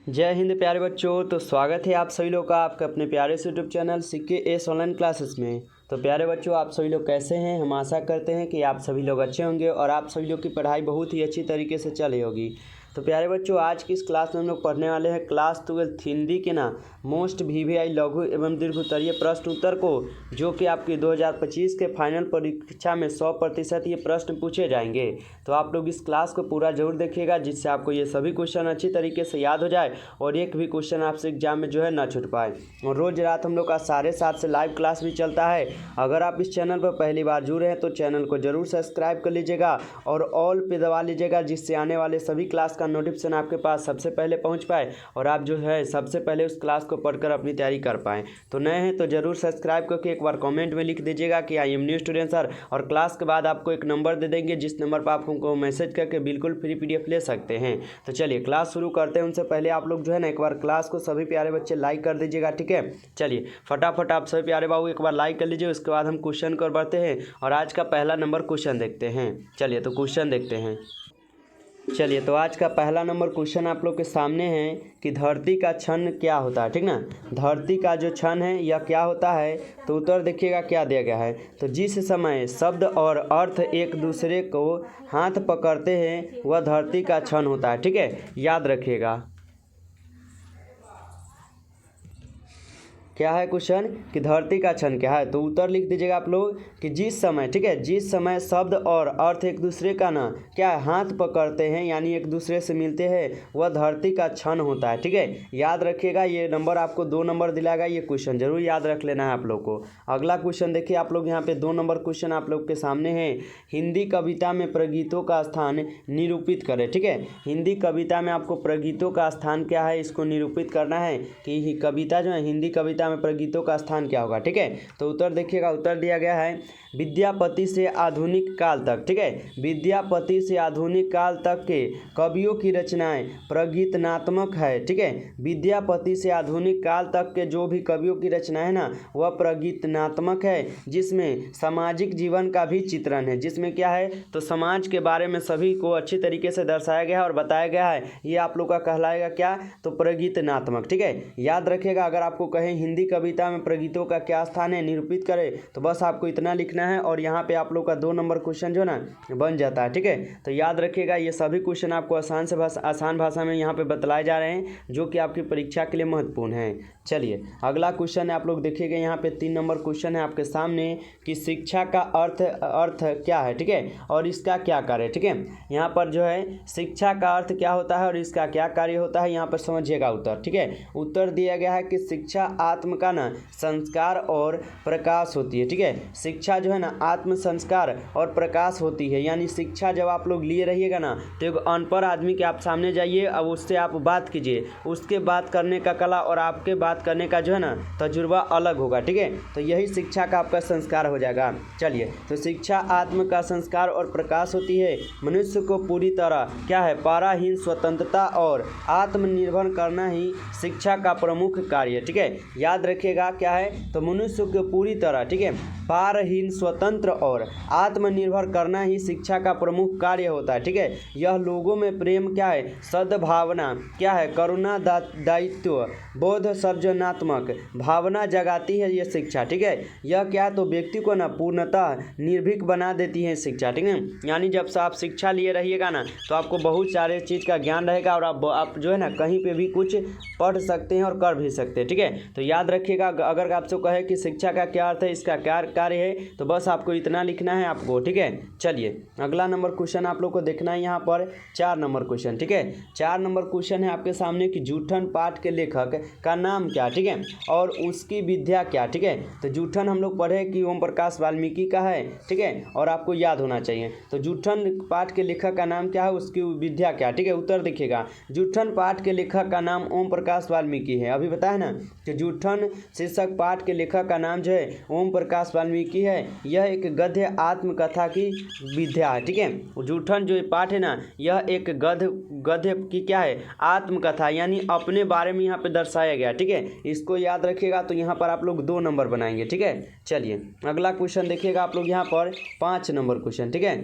जय हिंद प्यारे बच्चों। तो स्वागत है आप सभी लोग का आपके अपने प्यारे से YouTube channel CK S online classes में। तो प्यारे बच्चों, आप सभी लोग कैसे हैं? हम आशा करते हैं कि आप सभी लोग अच्छे होंगे और आप सभी लोग की पढ़ाई बहुत ही अच्छी तरीके से चल रही होगी। तो प्यारे बच्चों, आज की इस क्लास में हम लोग पढ़ने वाले हैं क्लास 12 हिंदी के मोस्ट वीवीआई लघु एवं दीर्घ उत्तरीय प्रश्न उत्तर को, जो कि आपकी 2025 के फाइनल परीक्षा में 100% ये प्रश्न पूछे जाएंगे। तो आप लोग इस क्लास को पूरा जरूर देखिएगा, जिससे आपको ये सभी क्वेश्चन अच्छी तरीके से याद हो जाए और एक भी क्वेश्चन आपसे एग्जाम में जो है ना छूट पाए। और रोज़ रात हम लोग का 7:30 से लाइव क्लास भी चलता है। अगर आप इस चैनल पर पहली बार जुड़े हैं तो चैनल को जरूर सब्सक्राइब कर लीजिएगा और ऑल पे दबा लीजिएगा, जिससे आने वाले सभी क्लास का नोटिफिकेशन आपके पास सबसे पहले पहुंच पाए और आप जो है सबसे पहले उस क्लास को पढ़कर अपनी तैयारी कर पाएँ। तो नए हैं तो जरूर सब्सक्राइब करके एक बार कमेंट में लिख दीजिएगा कि I am new student sir, और क्लास के बाद आपको एक नंबर दे देंगे, जिस नंबर पर आप हमको मैसेज करके बिल्कुल फ्री PDF ले सकते हैं। तो चलिए क्लास शुरू करते हैं। उनसे पहले आप लोग जो है ना एक बार क्लास को सभी प्यारे बच्चे लाइक कर दीजिएगा, ठीक है। चलिए फटाफट आप सभी प्यारे बाबू एक बार लाइक कर लीजिए, उसके बाद हम क्वेश्चन को बढ़ते हैं और आज का पहला नंबर क्वेश्चन देखते हैं। चलिए तो क्वेश्चन देखते हैं। चलिए तो आज का पहला नंबर क्वेश्चन आप लोग के सामने है कि धरती का क्षण क्या होता है, ठीक ना। धरती का जो क्षण है यह क्या होता है, तो उत्तर देखिएगा क्या दिया गया है। तो जिस समय शब्द और अर्थ एक दूसरे को हाथ पकड़ते हैं वह धरती का क्षण होता है, ठीक है, याद रखिएगा। क्या है क्वेश्चन कि धरती का क्षण क्या है, तो उत्तर लिख दीजिएगा आप लोग कि जिस समय, ठीक है, जिस समय शब्द और अर्थ एक दूसरे का ना क्या है हाथ पकड़ते हैं, यानी एक दूसरे से मिलते हैं, वह धरती का क्षण होता है, ठीक है, याद रखिएगा। ये नंबर आपको 2 नंबर दिलाएगा, ये क्वेश्चन जरूर याद रख लेना है आप लोग को। अगला क्वेश्चन देखिए आप लोग, यहाँ पे 2 नंबर क्वेश्चन आप लोग के सामने है। हिंदी कविता में प्रगीतों का स्थान निरूपित करें, ठीक है। हिंदी कविता में आपको प्रगीतों का स्थान क्या है, इसको निरूपित करना है कि कविता जो है हिंदी कविता में प्रगीतों का स्थान क्या होगा, ठीक है। तो उत्तर देखिएगा, उत्तर दिया गया है विद्यापति से आधुनिक काल तक, ठीक है। विद्यापति से आधुनिक काल तक के कवियों की रचनाएं प्रगीतनात्मक है, ठीक है। विद्यापति से आधुनिक काल तक के जो भी कवियों की रचनाएं है ना वह प्रगीतनात्मक है, जिसमें सामाजिक जीवन का भी चित्रण है। जिसमें क्या है, तो समाज के बारे में सभी को अच्छी तरीके से दर्शाया गया है और बताया गया है। ये आप लोग का कहलाएगा क्या, तो प्रगीतनात्मक, ठीक है, याद रखिएगा। अगर आपको कहें हिंदी कविता में प्रगीतों का क्या स्थान है निरूपित करें, तो बस आपको इतना लिखना है और यहाँ पे आप लोग का 2 नंबर क्वेश्चन जो ना बन जाता है, ठीक है। तो याद रखिएगा, ये सभी क्वेश्चन आपको आसान भाषा में यहाँ पे बतलाए जा रहे हैं, जो कि आपकी परीक्षा के लिए महत्वपूर्ण है। चलिए अगला क्वेश्चन है, आप लोग देखिएगा यहाँ पे 3 नंबर क्वेश्चन है आपके सामने कि शिक्षा का अर्थ क्या है, ठीक है, और इसका क्या कार्य है, ठीक है। यहाँ पर जो है शिक्षा का अर्थ क्या होता है और इसका क्या कार्य होता है, यहाँ पर समझिएगा उत्तर, ठीक है। उत्तर दिया गया है कि शिक्षा आत्म का ना संस्कार और प्रकाश होती है, ठीक है। शिक्षा जो है ना आत्म संस्कार और प्रकाश होती है, यानी शिक्षा जब आप लोग लिए रहिएगा ना तो एक अनपढ़ आदमी के आप सामने जाइए, अब उससे आप बात कीजिए, उसके बात करने का कला और आपके बात करने का जो है ना तजुर्बा अलग होगा, ठीक है। तो यही शिक्षा का आपका संस्कार हो जाएगा। चलिए तो शिक्षा आत्म का संस्कार और प्रकाश होती है, मनुष्य को पूरी तरह क्या है पाराहीन स्वतंत्रता और आत्मनिर्भर करना ही शिक्षा का प्रमुख कार्य है, ठीक है। याद रखिएगा क्या है, तो मनुष्य को पूरी तरह, ठीक है, पारहीन स्वतंत्र और आत्मनिर्भर करना ही शिक्षा का प्रमुख कार्य होता है, ठीक है। यह लोगों में प्रेम क्या है, सद्भावना क्या है, करुणा, दायित्व बोध, सर्जनात्मक भावना जगाती है ये शिक्षा, ठीक है। यह क्या है, तो व्यक्ति को ना पूर्णतः निर्भीक बना देती है शिक्षा, ठीक है। यानी जब से आप शिक्षा लिए रहिएगा ना तो आपको बहुत सारे चीज़ का ज्ञान रहेगा और आप जो है ना कहीं पे भी कुछ पढ़ सकते हैं और कर भी सकते हैं, ठीक है। तो याद रखिएगा, अगर आपसे कहे कि शिक्षा का क्या अर्थ है, इसका क्या कार्य है, तो बस आपको इतना लिखना है आपको, ठीक है। चलिए अगला नंबर क्वेश्चन आप लोग को देखना है यहाँ पर 4 नंबर क्वेश्चन, ठीक है। 4 नंबर क्वेश्चन है आपके सामने कि जूठन पाठ के लेखक का नाम क्या, ठीक है, और उसकी विद्या क्या, ठीक है। तो जूठन हम लोग पढ़े कि ओम प्रकाश वाल्मीकि का है, ठीक है, और आपको याद होना चाहिए। तो जूठन पाठ के लेखक का नाम क्या है, उसकी विद्या क्या, ठीक है। उत्तर देखिएगा, जूठन पाठ के लेखक का नाम ओम प्रकाश वाल्मीकि है। अभी बताया ना कि जूठन शीर्षक पाठ के लेखक का नाम जो है ओम प्रकाश वाल्मीकि है। यह एक गद्य आत्मकथा की विद्या है, ठीक है। जूठन जो पाठ है ना यह एक गद्य की क्या है आत्मकथा, यानी अपने बारे में यहाँ पे दर्शाया गया, ठीक है। इसको याद रखिएगा, तो यहाँ पर आप लोग 2 नंबर बनाएंगे, ठीक है। चलिए अगला क्वेश्चन देखिएगा आप लोग यहाँ पर 5 नंबर क्वेश्चन, ठीक है।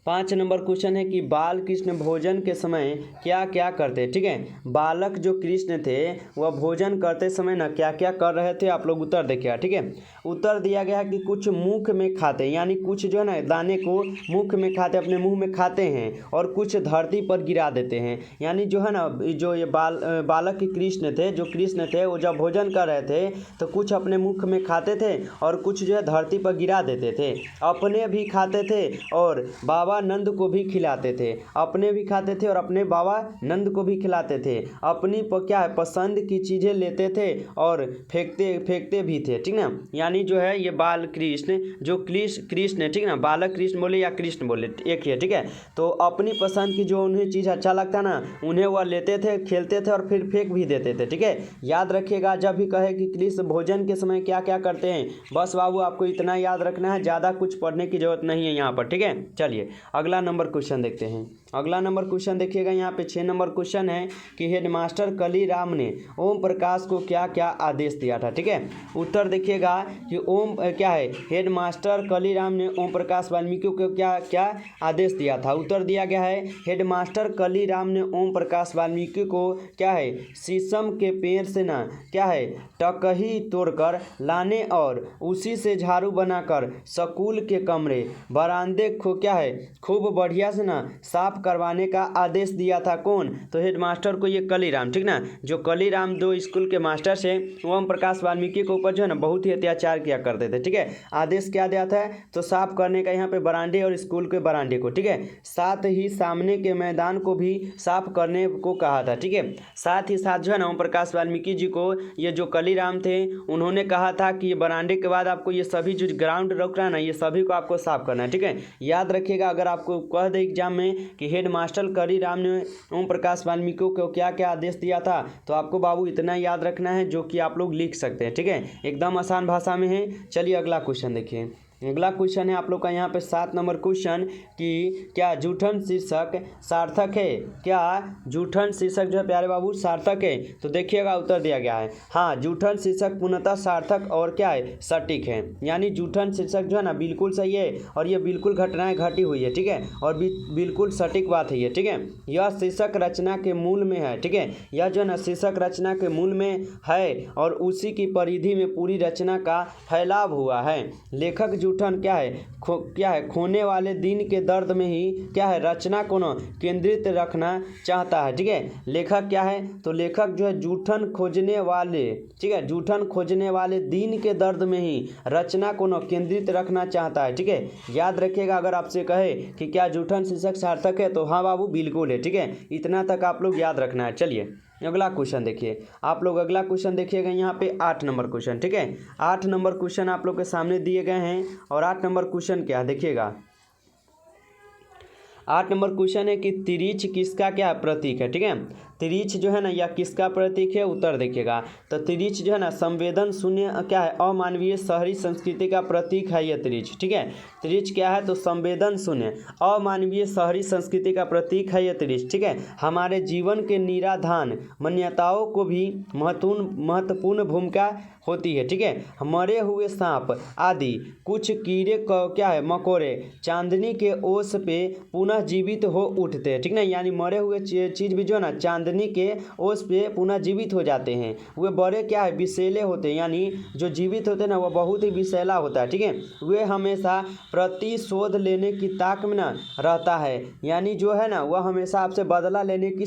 5 नंबर क्वेश्चन है कि बाल कृष्ण भोजन के समय क्या क्या करते, ठीक है। बालक जो कृष्ण थे वह भोजन करते समय ना क्या क्या कर रहे थे, आप लोग उत्तर देखिएगा, ठीक है। उत्तर दिया गया है कि कुछ मुख में खाते, यानी कुछ जो है ना दाने को मुख में खाते, अपने मुंह में खाते हैं, और कुछ धरती पर गिरा देते हैं। यानी जो है ना जो ये बालक कृष्ण थे, जो कृष्ण थे वो जब भोजन कर रहे थे तो कुछ अपने मुख में खाते थे और कुछ जो है धरती पर गिरा देते थे। अपने भी खाते थे और बाबा नंद को भी खिलाते थे, अपने भी खाते थे और अपने बाबा नंद को भी खिलाते थे। अपनी क्या है पसंद की चीज़ें लेते थे और फेंकते भी थे, ठीक ना। यानी जो है ये बाल कृष्ण जो कृष्ण, ठीक ना, बालक कृष्ण बोले या कृष्ण बोले एक ही है, ठीक है। तो अपनी पसंद की जो उन्हें चीज़ अच्छा लगता ना उन्हें वह लेते थे, खेलते थे और फिर फेंक भी देते थे, ठीक है। याद रखिएगा जब भी कहे कि कृष्ण भोजन के समय क्या क्या करते हैं, बस बाबू आपको इतना याद रखना है, ज़्यादा कुछ पढ़ने की जरूरत नहीं है यहाँ पर, ठीक है। चलिए अगला नंबर क्वेश्चन देखते हैं। अगला नंबर क्वेश्चन देखिएगा, यहाँ पे 6 नंबर क्वेश्चन है कि हेडमास्टर कलीराम ने ओम प्रकाश को क्या क्या आदेश दिया था, ठीक है। उत्तर देखिएगा कि ओम क्या है हेडमास्टर कलीराम ने ओम प्रकाश वाल्मीकि को क्या क्या आदेश दिया था। उत्तर दिया गया है हेडमास्टर कलीराम ने ओम प्रकाश वाल्मीकि को क्या है शीशम के पेड़ से ना क्या है टकही तोड़कर लाने और उसी से झाड़ू बनाकर स्कूल के कमरे बरामदे को क्या है खूब बढ़िया से ना साफ करवाने का आदेश दिया था। कौन? तो हेडमास्टर को ये कलीराम, ठीक ना। जो कलीराम दो स्कूल के मास्टर से ओम प्रकाश वाल्मीकि के ऊपर जो है ना बहुत ही अत्याचार किया करते थे, ठीक है। आदेश क्या दिया था? तो साफ करने का यहाँ पे बरामदे और स्कूल के बरामदे को, ठीक है। साथ ही सामने के मैदान को भी साफ करने को कहा था, ठीक है। साथ ही साथ जो है ना ओम प्रकाश वाल्मीकि जी को ये जो कलीराम थे उन्होंने कहा था कि ये बरामदे के बाद आपको ये सभी जो ग्राउंड रोक रहा है ना ये सभी को आपको साफ करना है, ठीक है। याद रखिएगा अगर आपको कह दे एग्जाम में कि हेडमास्टर कलीराम ने ओम प्रकाश वाल्मीकि को क्या क्या आदेश दिया था, तो आपको बाबू इतना याद रखना है जो कि आप लोग लिख सकते हैं, ठीक है। एकदम आसान भाषा में है। चलिए अगला क्वेश्चन देखिए। अगला क्वेश्चन है आप लोग का यहाँ पे 7 नंबर क्वेश्चन कि क्या जूठन शीर्षक सार्थक है? क्या जूठन शीर्षक जो है प्यारे बाबू सार्थक है? तो देखिएगा उत्तर दिया गया है हाँ, जूठन शीर्षक पूर्णतः सार्थक और क्या है सटीक है। यानी जूठन शीर्षक जो है ना बिल्कुल सही है और ये बिल्कुल घटनाएं घटी हुई है, ठीक है, और बिल्कुल सटीक बात है ये, ठीक है। यह शीर्षक रचना के मूल में है, ठीक है। यह जो है ना शीर्षक रचना के मूल में है और उसी की परिधि में पूरी रचना का फैलाव हुआ है। लेखक जूठन क्या है खोने वाले दिन के दर्द में ही क्या है रचना को न केंद्रित रखना चाहता है, ठीक है। लेखक क्या है? तो लेखक जो है जूठन खोजने वाले, ठीक है, जूठन खोजने वाले दिन के दर्द में ही रचना को न केंद्रित रखना चाहता है, ठीक है। याद रखिएगा अगर आपसे कहे कि क्या जूठन शीर्षक सार्थक है तो हाँ बाबू बिल्कुल है, ठीक है। इतना तक आप लोग याद रखना है। चलिए अगला क्वेश्चन देखिए आप लोग। अगला क्वेश्चन देखिएगा यहाँ पे 8 नंबर क्वेश्चन, ठीक है। 8 नंबर क्वेश्चन आप लोग के सामने दिए गए हैं और 8 नंबर क्वेश्चन क्या देखिएगा। 8 नंबर क्वेश्चन है कि तिरीच किसका क्या प्रतीक है, ठीक है। तिरीच जो है ना यह किसका प्रतीक है? उत्तर देखिएगा। तो तिरीच जो है ना संवेदन शून्य क्या है अमानवीय शहरी संस्कृति का प्रतीक है यह तिरीच, ठीक है। तिरीच क्या है? तो संवेदन शून्य अमानवीय शहरी संस्कृति का प्रतीक है यह तिरीच, ठीक है। हमारे जीवन के निराधान मान्यताओं को भी महत्वपूर्ण भूमिका होती है, ठीक है। मरे हुए सांप आदि कुछ कीड़े क्या है मकोड़े चांदनी के ओस पे पुनः जीवित हो उठते हैं, ठीक ना। यानी मरे हुए चीज़ भी जो है ना चांदनी के ओस पे पुनः जीवित हो जाते हैं। वे बड़े क्या है विषैले होते हैं, यानी जो जीवित होते हैं ना वह बहुत ही विषैला होता है, ठीक है। वे हमेशा प्रतिशोध लेने की ताक में ना रहता है, यानी जो है ना वह हमेशा आपसे बदला लेने की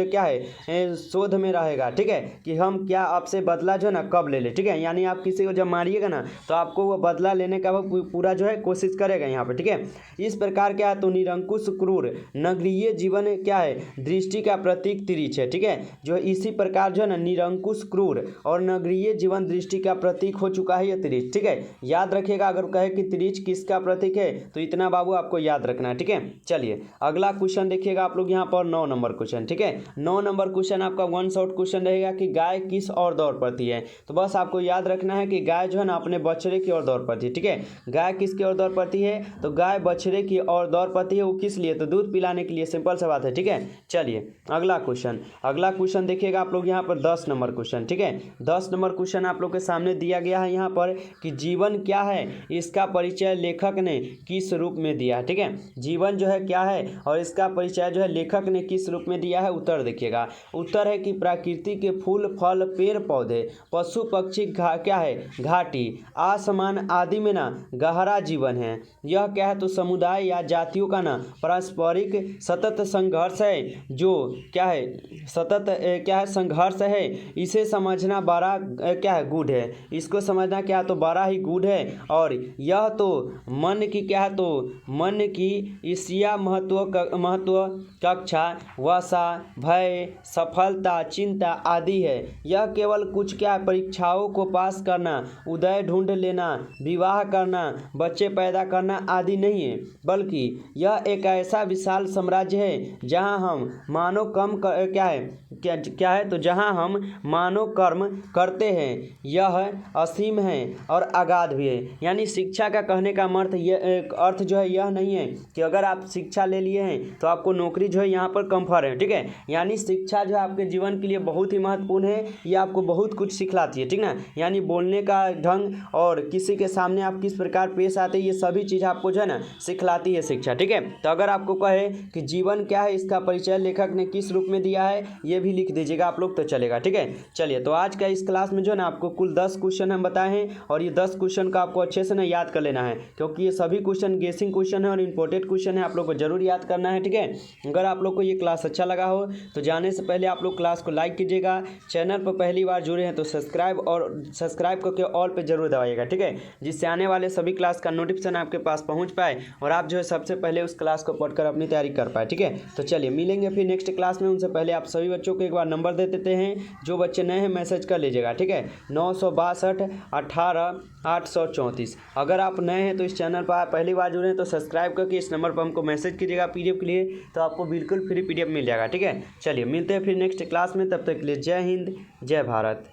क्या है शोध में रहेगा, ठीक है, कि हम क्या आपसे बदला जो है ना कब ले ले, ठीक है। यानी आप किसी को जब मारिएगा ना तो आपको वो बदला लेने का वो पूरा जो है कोशिश करेगा यहाँ पे, ठीक है। इस प्रकार क्या है तो निरंकुश क्रूर नगरीय जीवन क्या है दृष्टि का प्रतीक तिरीच है, ठीक है। जो इसी प्रकार जो है ना निरंकुश क्रूर और नगरीय जीवन दृष्टि का प्रतीक हो चुका है ये तिरीच, ठीक है। याद रखिएगा अगर कहे कि तिरीच किसका प्रतीक है तो इतना बाबू आपको याद रखना है, ठीक है। चलिए अगला क्वेश्चन देखिएगा आप लोग यहाँ पर 9 नंबर क्वेश्चन, ठीक है। 9 नंबर क्वेश्चन आपका वन शॉट क्वेश्चन रहेगा कि गाय किस और दौड़ पड़ती है। तो बस आपको याद रखना है कि गाय जो है ना अपने बछड़े की ओर दौड़ पड़ती है, ठीक है। गाय किसकी ओर दौड़ पड़ती है? तो गाय बछड़े की ओर दौड़ पड़ती है। वो किस लिए? तो दूध पिलाने के लिए, सिंपल सा बात है, ठीक है। चलिए अगला क्वेश्चन, अगला क्वेश्चन देखिएगा आप लोग यहाँ पर 10 नंबर क्वेश्चन, ठीक है। 10 नंबर क्वेश्चन आप लोग के सामने दिया गया है यहाँ पर कि जीवन क्या है, इसका परिचय लेखक ने किस रूप में दिया है, ठीक है। जीवन जो है क्या है और इसका परिचय जो है लेखक ने किस रूप में दिया है। उत्तर देखिएगा, उत्तर है कि प्रकृति के फूल फल पेड़ पौधे पशु पक्षी क्या है घाटी आसमान आदि में ना गहरा जीवन है। यह क्या है तो समुदाय या जातियों का ना पारस्परिक सतत संघर्ष है, जो क्या है सतत क्या है संघर्ष है। इसे समझना बड़ा क्या है गूढ़ है, इसको समझना क्या है तो बड़ा ही गूढ़ है। और यह तो मन की क्या है तो मन की ईर्ष्या महत्व कक्षा वसा भय सफलता चिंता आदि है। यह केवल कुछ क्या परीक्षाओं को पास करना उदय ढूंढ लेना विवाह करना बच्चे पैदा करना आदि नहीं है, बल्कि यह एक ऐसा विशाल साम्राज्य है जहां हम मानव क्या है तो जहां हम मानव कर्म करते हैं। यह असीम है और अगाध भी है। यानी शिक्षा का कहने का अर्थ जो है यह नहीं है कि अगर आप शिक्षा ले लिए हैं तो आपको नौकरी जो है यहाँ पर कंफर्ट है, ठीक है। यानी शिक्षा जो है आपके जीवन के लिए बहुत ही महत्वपूर्ण है, ये आपको बहुत कुछ सिखलाती है, ठीक ना। यानी बोलने का ढंग और किसी के सामने आप किस प्रकार पेश आते हैं, ये सभी चीज़ आपको जो है ना सिखलाती है शिक्षा, ठीक है। तो अगर आपको कहे कि जीवन क्या है इसका परिचय लेखक ने किस रूप में दिया है, ये भी लिख दीजिएगा आप लोग तो चलेगा, ठीक है। चलिए, तो आज का इस क्लास में जो है ना आपको कुल 10 क्वेश्चन हम बताए हैं और ये 10 क्वेश्चन का आपको अच्छे से ना याद कर लेना है, क्योंकि ये सभी क्वेश्चन गेसिंग क्वेश्चन है और इंपॉर्टेंट क्वेश्चन है, आप लोग को जरूर याद करना है, ठीक है। अगर आप लोग को ये क्लास अच्छा लगा हो तो जाने से पहले आप लोग क्लास को लाइक कीजिएगा, चैनल पर पहली बार जुड़े हैं तो सब्सक्राइब करके ऑल पे जरूर दबाइएगा, ठीक है, जिससे आने वाले सभी क्लास का नोटिफिकेशन आपके पास पहुंच पाए और आप जो है सबसे पहले उस क्लास को पढ़कर अपनी तैयारी कर पाए, ठीक है। तो चलिए मिलेंगे फिर नेक्स्ट क्लास में। उनसे पहले आप सभी बच्चों को एक बार नंबर दे देते हैं, जो बच्चे नए हैं मैसेज कर लीजिएगा, ठीक है, 962 18 834। अगर आप नए हैं तो इस चैनल पर पहली बार जुड़े हैं तो सब्सक्राइब करके इस नंबर पर हमको मैसेज कीजिएगा PDF के लिए, तो आपको बिल्कुल फ्री PDF मिल जाएगा, ठीक है। चलिए मिलते हैं फिर नेक्स्ट क्लास में, तब तक के लिए जय हिंद जय भारत।